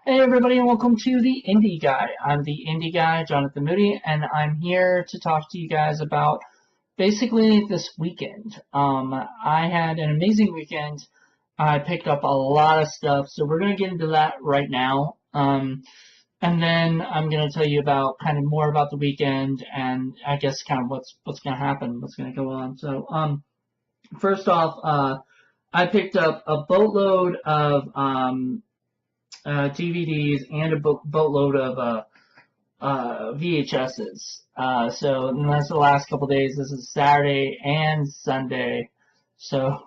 Hey everybody, and welcome to the Indie Guy. I'm the Indie Guy, Jonathan Moody, and I'm here to talk to you guys about basically this weekend. I had an amazing weekend. I picked up a lot of stuff, so we're gonna get into that right now. And then I'm gonna tell you about kind of more about the weekend, and I guess kind of what's gonna happen, what's gonna go on. So, first off, I picked up a boatload of DVDs and a boatload of VHSs. So and that's the last couple days. This is Saturday and Sunday. So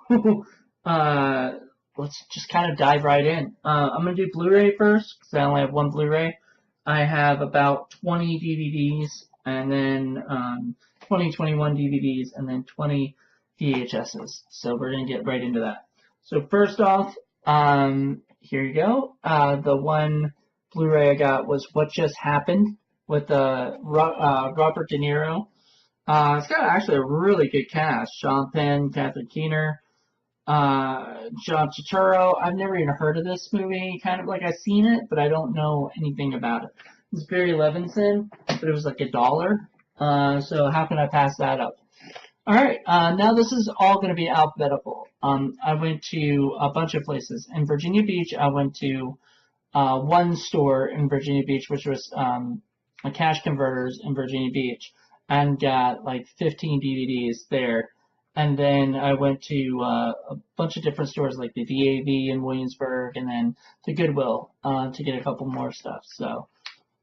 uh, let's just kind of dive right in. I'm gonna do Blu-ray first because I only have one Blu-ray. I have about 20 DVDs and then 21 DVDs and then 20 VHSs. So we're gonna get right into that. So first off, here you go. The one Blu-ray I got was What Just Happened with Robert De Niro. It's got actually a really good cast. Sean Penn, Catherine Keener, John Turturro. I've never even heard of this movie. Kind of like I've seen it, but I don't know anything about it. It's Barry Levinson, but it was like $1. So how can I pass that up? All right, now this is all going to be alphabetical. I went to a bunch of places. In Virginia Beach, I went to one store in Virginia Beach, which was a Cash Converters in Virginia Beach, and got like 15 DVDs there. And then I went to a bunch of different stores like the DAV in Williamsburg, and then to Goodwill to get a couple more stuff. So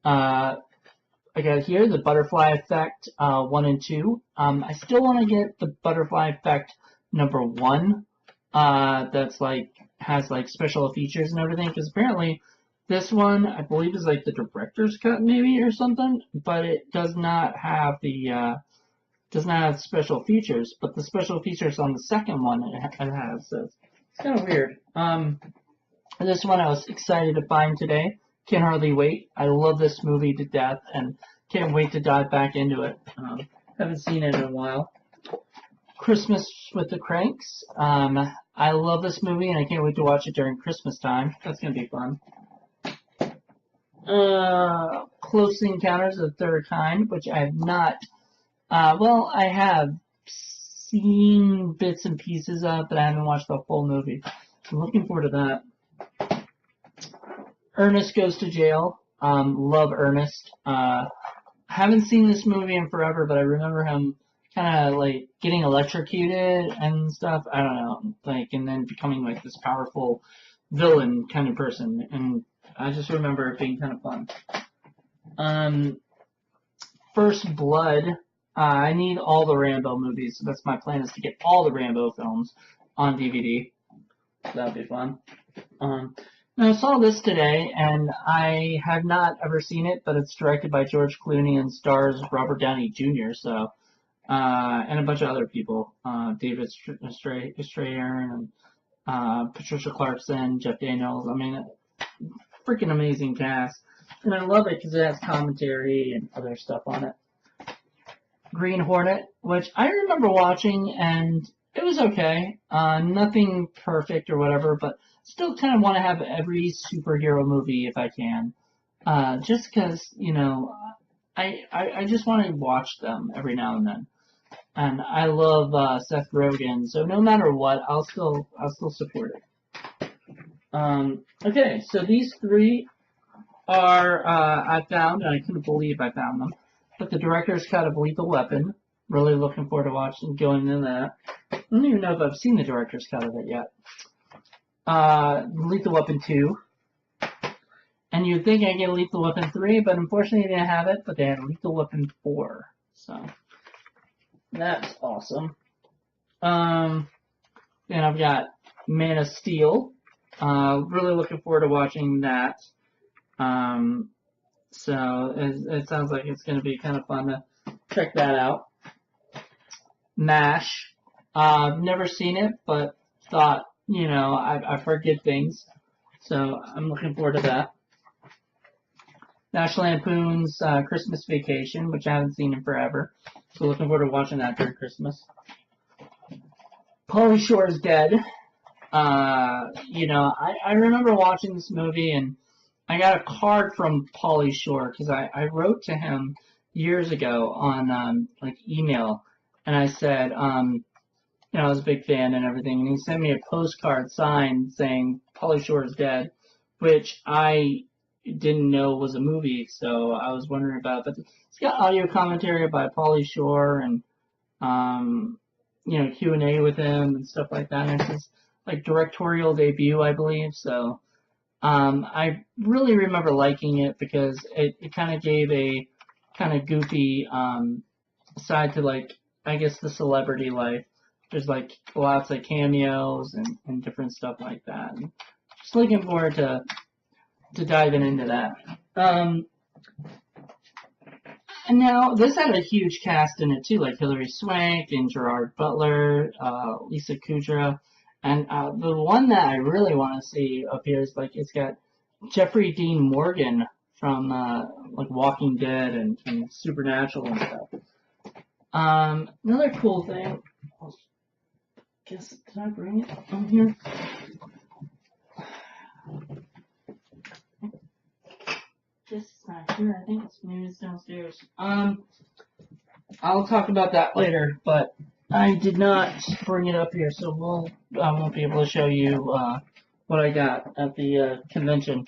I got here the Butterfly Effect 1 and 2. I still want to get the Butterfly Effect number 1. That's like has like special features and everything. Because apparently this one I believe is like the director's cut maybe or something, but it does not have special features. But the special features on the second one it has. So it's kind of weird. This one I was excited to find today. Can hardly wait. I love this movie to death and can't wait to dive back into it. Haven't seen it in a while. Christmas with the Cranks. I love this movie and I can't wait to watch it during Christmas time. That's going to be fun. Close Encounters of the Third Kind, which I have not. I have seen bits and pieces of, but I haven't watched the full movie. I'm looking forward to that. Ernest Goes to Jail. Love Ernest. Haven't seen this movie in forever, but I remember him kind of like getting electrocuted and stuff. I don't know, like, and then becoming like this powerful villain kind of person. And I just remember it being kind of fun. First Blood. I need all the Rambo movies, so that's my plan is to get all the Rambo films on DVD. That'd be fun. Now, I saw this today, and I have not ever seen it, but it's directed by George Clooney and stars Robert Downey Jr., so, and a bunch of other people, David Strathairn, and Patricia Clarkson, Jeff Daniels. I mean, freaking amazing cast. And I love it because it has commentary and other stuff on it. Green Hornet, which I remember watching, and it was okay. Nothing perfect or whatever, but still kind of want to have every superhero movie if I can. Just because, I just want to watch them every now and then. And I love Seth Rogen, so no matter what, I'll still support it. Okay, so these three are I found, and I couldn't believe I found them. But the director's cut of Lethal Weapon. Really looking forward to watching going into that. I don't even know if I've seen the director's cut of it yet. Lethal Weapon 2. And you'd think I'd get Lethal Weapon 3, but unfortunately they didn't have it, but they had Lethal Weapon 4. So, that's awesome. And I've got Man of Steel. Really looking forward to watching that. So, it sounds like it's going to be kind of fun to check that out. MASH. I've never seen it, but thought, I've heard good things. So I'm looking forward to that. National Lampoon's Christmas Vacation, which I haven't seen in forever. So looking forward to watching that during Christmas. Pauly Shore's Dead. I remember watching this movie and I got a card from Pauly Shore because I wrote to him years ago on like email, and I said you know, I was a big fan and everything, and he sent me a postcard signed saying Pauly Shore is dead, which I didn't know was a movie, so I was wondering about it. But it's got audio commentary by Pauly Shore and you know, Q&A with him and stuff like that. And it's his like directorial debut, I believe. So I really remember liking it because it kind of gave a kind of goofy side to like I guess the celebrity life. There's like lots of cameos and different stuff like that. And just looking forward to diving into that. And now this had a huge cast in it too, like Hilary Swank and Gerard Butler, Lisa Kudrow, and the one that I really want to see up here is like it's got Jeffrey Dean Morgan from like Walking Dead and Supernatural and stuff. Another cool thing. I guess did I bring it on here? This is not here. I think maybe it's downstairs. I'll talk about that later, but I did not bring it up here, so I won't be able to show you what I got at the convention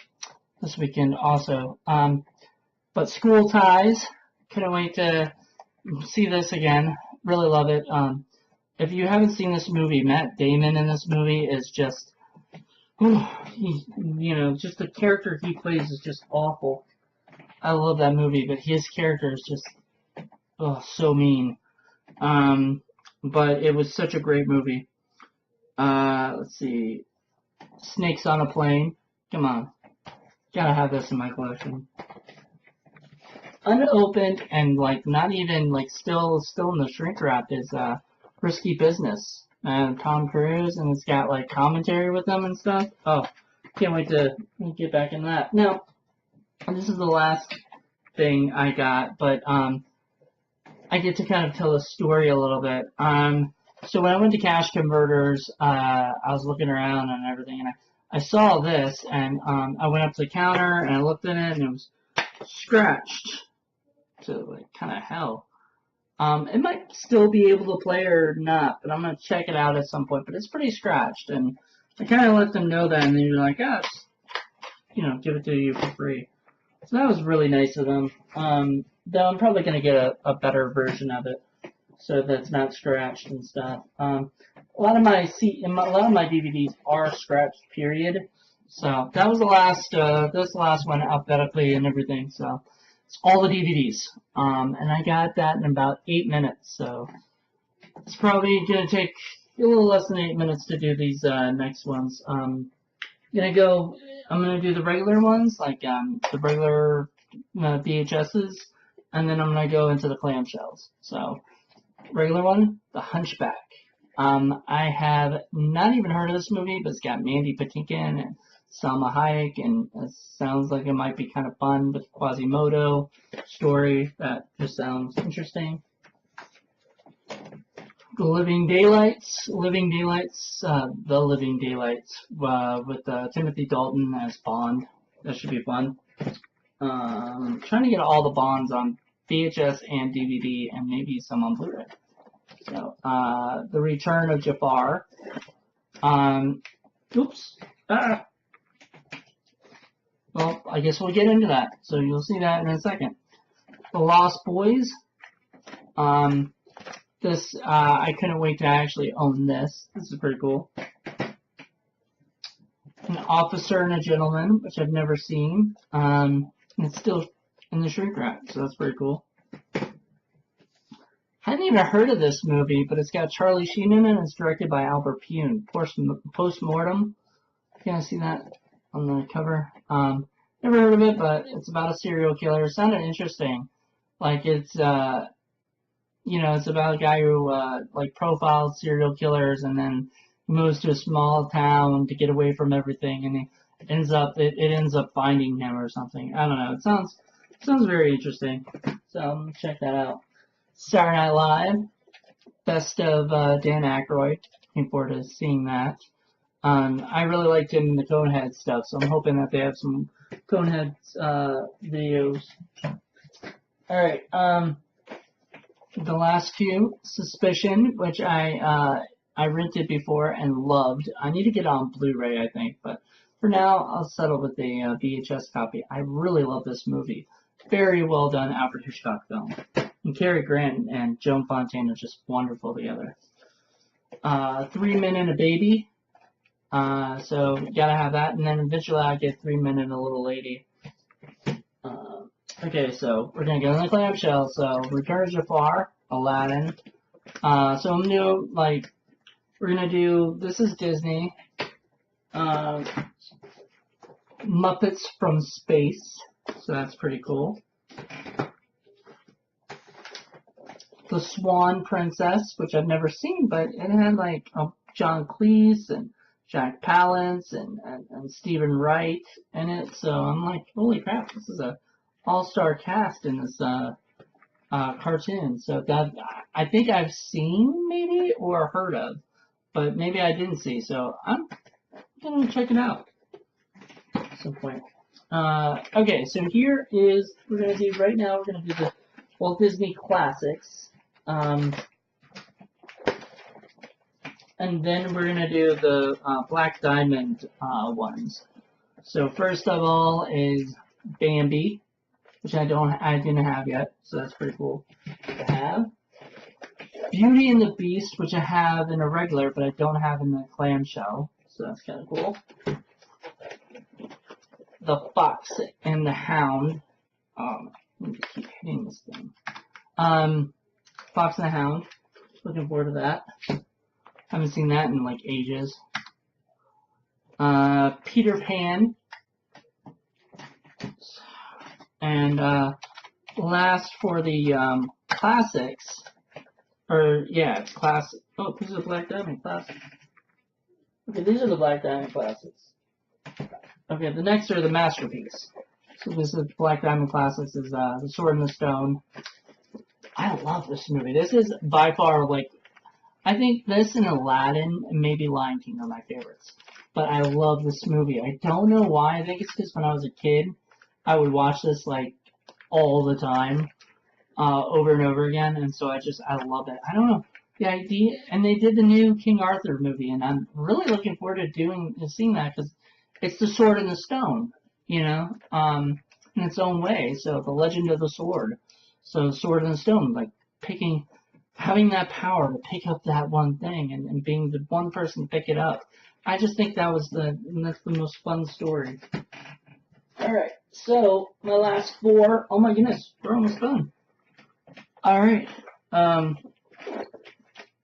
this weekend also. But School Ties, couldn't wait to see this again. Really love it. If you haven't seen this movie, Matt Damon in this movie is just, you know, just the character he plays is just awful. I love that movie, but his character is just so mean. But it was such a great movie. Let's see. Snakes on a Plane. Come on. Gotta have this in my collection. Unopened and like not even like still in the shrink wrap is Risky Business. And Tom Cruise, and it's got like commentary with them and stuff. Oh, can't wait to get back in that. Now, this is the last thing I got, but I get to kind of tell a story a little bit. So when I went to Cash Converters, I was looking around and everything, and I saw this, and I went up to the counter and I looked in it, and it was scratched to like kind of hell. It might still be able to play or not, but I'm gonna check it out at some point. But it's pretty scratched, and I kind of let them know that, and they were like, "Ah, you know, give it to you for free." So that was really nice of them. Though I'm probably gonna get a better version of it, so that it's not scratched and stuff. A lot of my DVDs are scratched. Period. So that was the last, this last one alphabetically and everything. So it's all the DVDs. And I got that in about 8 minutes. So it's probably gonna take a little less than 8 minutes to do these next ones. I'm gonna do the regular ones, like the regular VHSs, and then I'm gonna go into the clamshells. So regular one, The Hunchback. I have not even heard of this movie, but it's got Mandy Patinkin and Salma Hayek, and it sounds like it might be kind of fun with Quasimodo story. That just sounds interesting. The Living Daylights, The Living Daylights, with Timothy Dalton as Bond. That should be fun. Trying to get all the Bonds on VHS and DVD, and maybe some on Blu-ray. So, The Return of Jafar. Well, I guess we'll get into that. So you'll see that in a second. The Lost Boys. I couldn't wait to actually own this. This is pretty cool. An Officer and a Gentleman, which I've never seen. It's still in the shrink wrap, so that's pretty cool. Hadn't even heard of this movie, but it's got Charlie Sheen in it, and it's directed by Albert Pune. Postmortem. You guys see that on the cover? Never heard of it, but it's about a serial killer. It sounded interesting. Like it's, it's about a guy who like profiles serial killers and then moves to a small town to get away from everything, and it ends up finding him or something. I don't know. It sounds very interesting. So check that out. Saturday Night Live, best of Dan Aykroyd. Looking forward to seeing that. I really liked him in the Conehead stuff, so I'm hoping that they have some Conehead videos. Alright, the last few, Suspicion, which I rented before and loved. I need to get it on Blu-ray, I think, but for now, I'll settle with the VHS copy. I really love this movie. Very well done Alfred Hitchcock film. And Cary Grant and Joan Fontaine are just wonderful together. 3 Men and a Baby. So you gotta have that, and then eventually I get 3 Men and a Little Lady. Okay, so we're gonna go in the clamshell. So Return of Jafar, Aladdin. So I'm gonna do like we're gonna do. This is Disney. Muppets from Space. So that's pretty cool. The Swan Princess, which I've never seen, but it had like John Cleese and Jack Palance and Stephen Wright in it. So I'm like, holy crap, this is a all-star cast in this cartoon. So that I think I've seen maybe or heard of, but maybe I didn't see. So I'm gonna check it out at some point. Okay, so here is we're gonna do right now. We're gonna do the Walt Disney Classics, and then we're gonna do the Black Diamond ones. So first of all is Bambi, which I didn't have yet, so that's pretty cool to have. Beauty and the Beast, which I have in a regular, but I don't have in the clamshell, so that's kind of cool. The Fox and the Hound. Let me keep hitting this thing. Fox and the Hound. Looking forward to that. Haven't seen that in like ages. Peter Pan. And last for the classics, it's classic. Oh, this is a Black Diamond classic. Okay, these are the Black Diamond classics. Okay, the next are the masterpiece. So this is Black Diamond classics. Is The Sword in the Stone. I love this movie. This is by far like I think this and Aladdin and maybe Lion King are my favorites. But I love this movie. I don't know why. I think it's because when I was a kid, I would watch this like all the time, over and over again, and so I love it. I don't know the idea, and they did the new King Arthur movie, and I'm really looking forward to seeing that because it's the Sword and the Stone, in its own way. So the Legend of the Sword, so Sword and the Stone, like having that power to pick up that one thing and being the one person to pick it up. I just think that's the most fun story. Alright, so my last 4, oh my goodness, we're almost done. Alright, the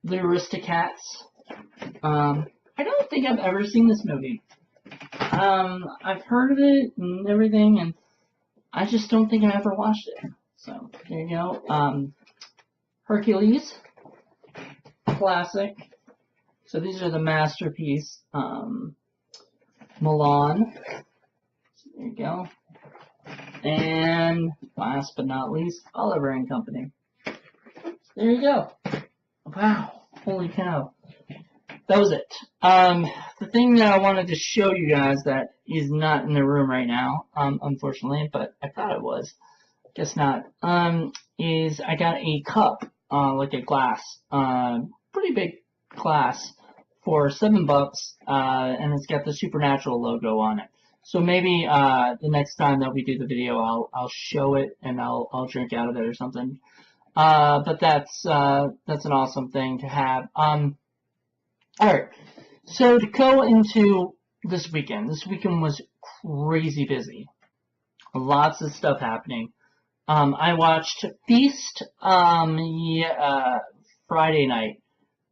Aristocats. I don't think I've ever seen this movie. I've heard of it and everything, and I just don't think I ever watched it. So, there you go. Hercules. Classic. So these are the masterpiece. Mulan. There you go. And last but not least, Oliver and Company. There you go. Wow. Holy cow. That was it. The thing that I wanted to show you guys that is not in the room right now, unfortunately, but I thought it was. Guess not. Is I got a cup, like a glass, pretty big glass for $7, and it's got the Supernatural logo on it. So maybe the next time that we do the video, I'll show it and I'll drink out of it or something. But that's an awesome thing to have. All right. So to go into this weekend was crazy busy. Lots of stuff happening. I watched Feast Friday night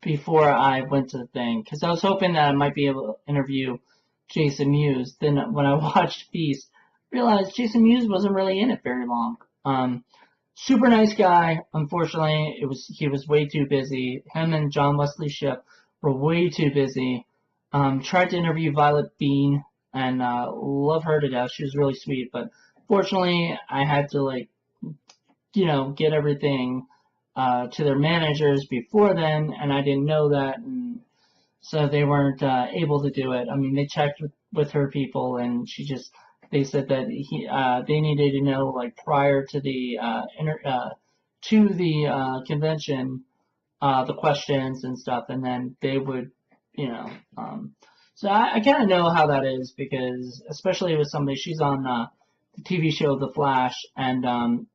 before I went to the thing because I was hoping that I might be able to interview Jason Mewes. Then when I watched Feast, I realized Jason Mewes wasn't really in it very long. Super nice guy. Unfortunately, he was way too busy. Him and John Wesley Shipp were way too busy. Tried to interview Violet Bean and love her to death. She was really sweet, but fortunately, I had to get everything to their managers before then, and I didn't know that. And so they weren't able to do it. I mean, they checked with her people, and they said that they needed to know like prior to the convention the questions and stuff, and then they would, you know. So I kind of know how that is because, especially with somebody, she's on the TV show The Flash, and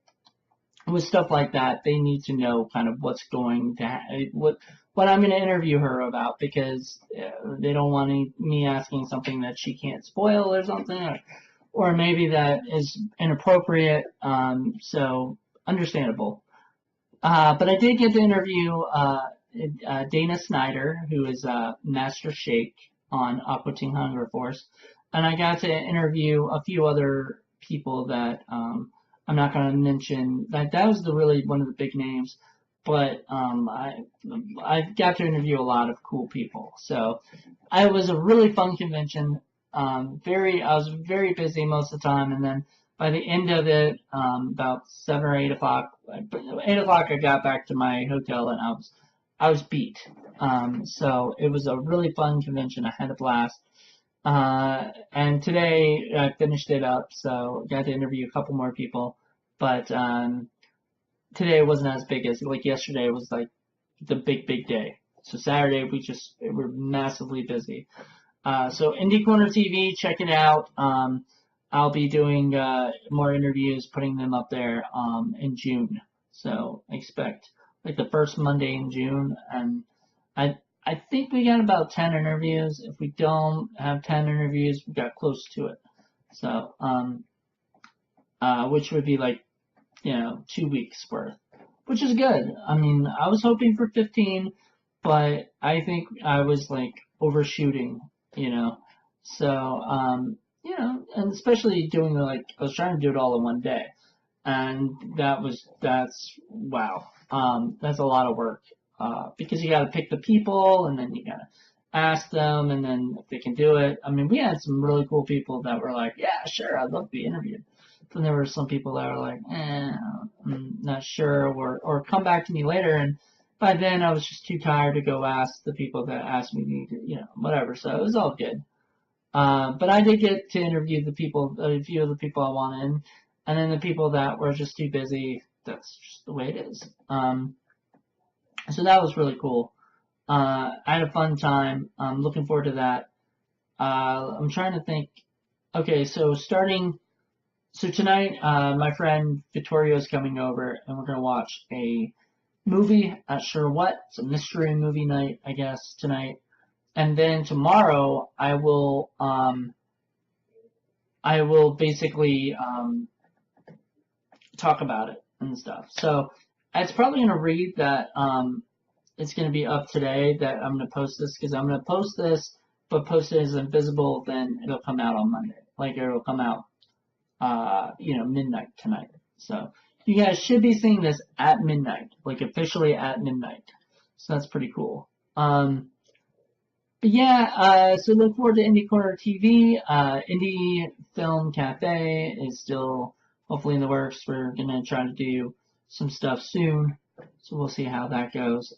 with stuff like that, they need to know kind of what's going to what I'm going to interview her about because they don't want me asking something that she can't spoil or something, or maybe that is inappropriate. So understandable. But I did get to interview Dana Snyder, who is Master Shake on Aqua Teen Hunger Force, and I got to interview a few other people that I'm not going to mention. That was really one of the big names, but I got to interview a lot of cool people. So it was a really fun convention. I was very busy most of the time, and then by the end of it, about 7 or 8 o'clock, 8 o'clock I got back to my hotel and I was beat. So it was a really fun convention. I had a blast. And today I finished it up, so got to interview a couple more people. But today wasn't as big as like yesterday was like the big day. So Saturday we were massively busy. So Indie Corner TV, check it out. I'll be doing more interviews, putting them up there in June. So expect like the first Monday in June, and I think we got about 10 interviews. If we don't have 10 interviews, we got close to it. So which would be like 2 weeks worth, which is good. I mean, I was hoping for 15, but I think I was like overshooting, So and especially doing I was trying to do it all in one day, and that's wow. That's a lot of work because you got to pick the people, and then you got to ask them, and then if they can do it. I mean, we had some really cool people that were like, yeah, sure, I'd love to be interviewed. Then there were some people that were like, I'm not sure, or come back to me later, and by then I was just too tired to go ask the people that asked me to, whatever. So it was all good. But I did get to interview a few of the people I wanted, and then the people that were just too busy, that's just the way it is. So that was really cool. I had a fun time. I'm looking forward to that. I'm trying to think. Okay, so tonight, my friend Vittorio is coming over, and we're going to watch a movie. Not sure what. It's a mystery movie night, I guess, tonight. And then tomorrow, I will basically talk about it and stuff. So it's probably going to read that it's going to be up today that I'm going to post this because I'm going to post this, but post it as invisible. Then it'll come out on Monday. Like it'll come out, midnight tonight. So you guys should be seeing this at midnight, like officially at midnight. So that's pretty cool. But yeah, so look forward to Indie Corner TV. Indie Film Cafe is still hopefully in the works. We're going to try to do some stuff soon. So we'll see how that goes.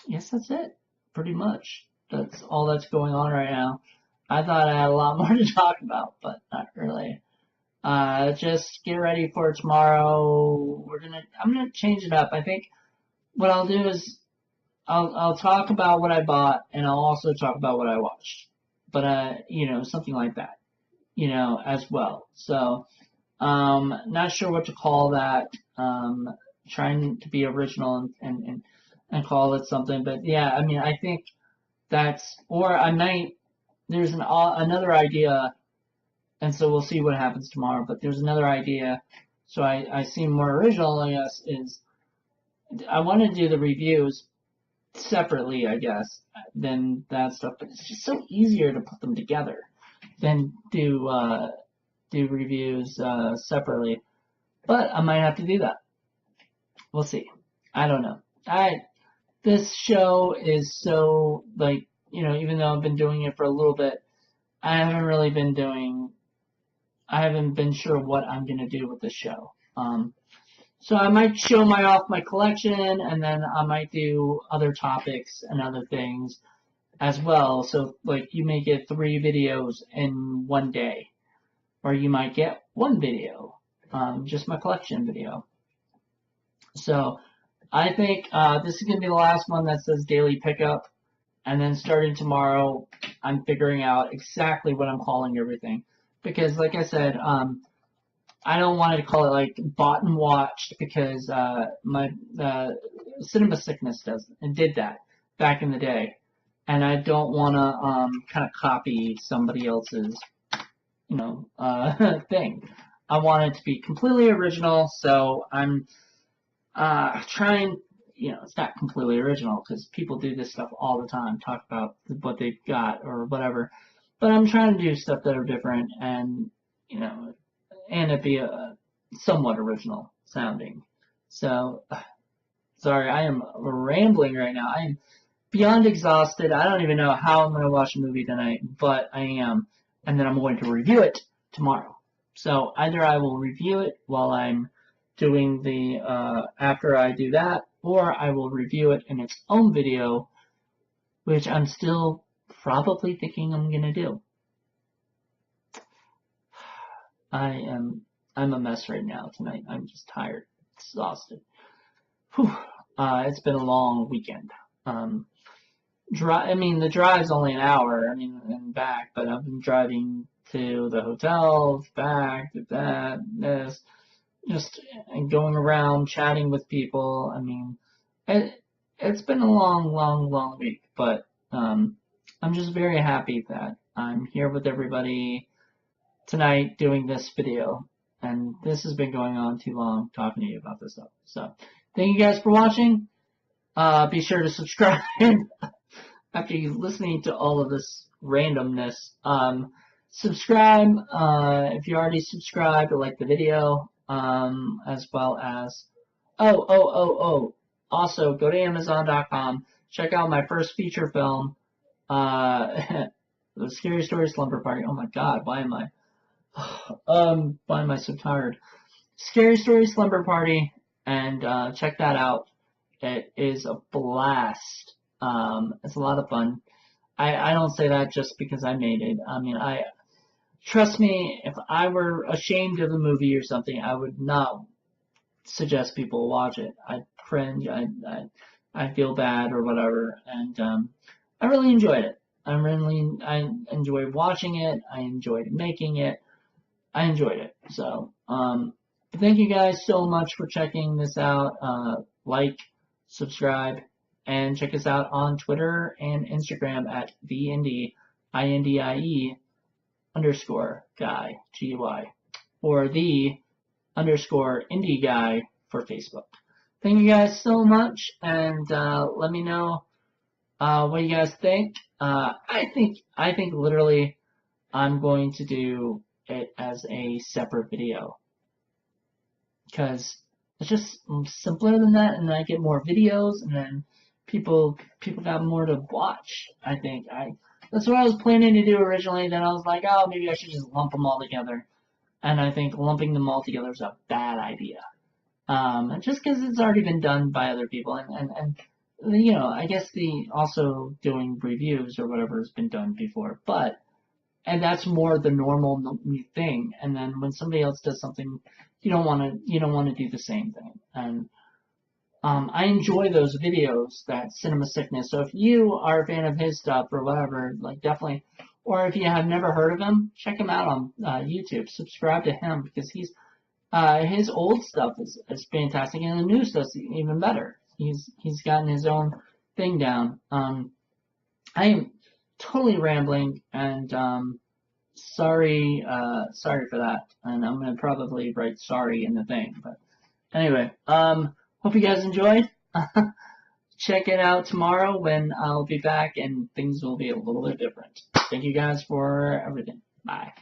Yes, that's it. Pretty much. That's all that's going on right now. I thought I had a lot more to talk about, but not really. Just get ready for tomorrow. I'm gonna change it up. I think what I'll do is I'll talk about what I bought, and I'll also talk about what I watched. But something like that, as well. So not sure what to call that. Trying to be original and call it something. But yeah, I mean, I think or I might. There's another idea, and so we'll see what happens tomorrow. But there's another idea, so I seem more original, I guess, is I want to do the reviews separately, I guess, than that stuff. But it's just so easier to put them together than do reviews separately. But I might have to do that. We'll see. I don't know. This show is so even though I've been doing it for a little bit, I haven't been sure what I'm going to do with the show. So I might show off my collection, and then I might do other topics and other things as well. So like you may get 3 videos in one day, or you might get 1 video, just my collection video. So I think this is going to be the last one that says daily pickup. And then starting tomorrow, I'm figuring out exactly what I'm calling everything. Because like I said, I don't want to call it like bought and watched because my Cinema Sickness did that back in the day. And I don't want to kind of copy somebody else's, thing. I want it to be completely original, so I'm trying, it's not completely original because people do this stuff all the time, talk about what they've got or whatever. But I'm trying to do stuff that are different and, and it be somewhat original sounding. So, sorry, I am rambling right now. I am beyond exhausted. I don't even know how I'm going to watch a movie tonight, but I am. And then I'm going to review it tomorrow. So either I will review it while I'm doing after I do that, or I will review it in its own video, which I'm still probably thinking I'm going to do. I'm a mess right now tonight. I'm just tired, exhausted. Whew. It's been a long weekend. The drive's only an hour, and back, but I've been driving to the hotel, back, to that, this, and going around, chatting with people. It's been a long week, but, I'm just very happy that I'm here with everybody tonight doing this video, and this has been going on too long talking to you about this stuff. So, thank you guys for watching. Be sure to subscribe. After you listening to all of this randomness, subscribe if you already subscribed or like the video, as well as also go to Amazon.com, check out my first feature film, The Scary Story Slumber Party. Oh my God, why am I so tired? Scary Story Slumber Party, and check that out. It is a blast. It's a lot of fun. I don't say that just because I made it. Trust me, if I were ashamed of the movie or something, I would not suggest people watch it. I'd cringe, I feel bad or whatever, and I really enjoyed it. I enjoyed watching it. I enjoyed making it. I enjoyed it. So, thank you guys so much for checking this out. Like, subscribe, and check us out on Twitter and Instagram at TheIndie_guy, G-Y, or _indie guy for Facebook. Thank you guys so much, and let me know what you guys think. I think literally I'm going to do it as a separate video because it's just simpler than that, and I get more videos, and then people got more to watch. I think that's what I was planning to do originally. Then I was like, oh, maybe I should just lump them all together, and I think lumping them all together is a bad idea. Just because it's already been done by other people, and I guess also doing reviews or whatever has been done before, and that's more the normal thing. And then when somebody else does something, you don't want to do the same thing. And I enjoy those videos, that Cinema Sickness. So if you are a fan of his stuff or whatever, like definitely, or if you have never heard of him, check him out on YouTube. Subscribe to him because his old stuff is fantastic, and the new stuff's even better. He's gotten his own thing down. I am totally rambling, and sorry for that. And I'm gonna probably write sorry in the thing, but anyway, hope you guys enjoyed. Check it out tomorrow when I'll be back, and things will be a little bit different. Thank you guys for everything. Bye.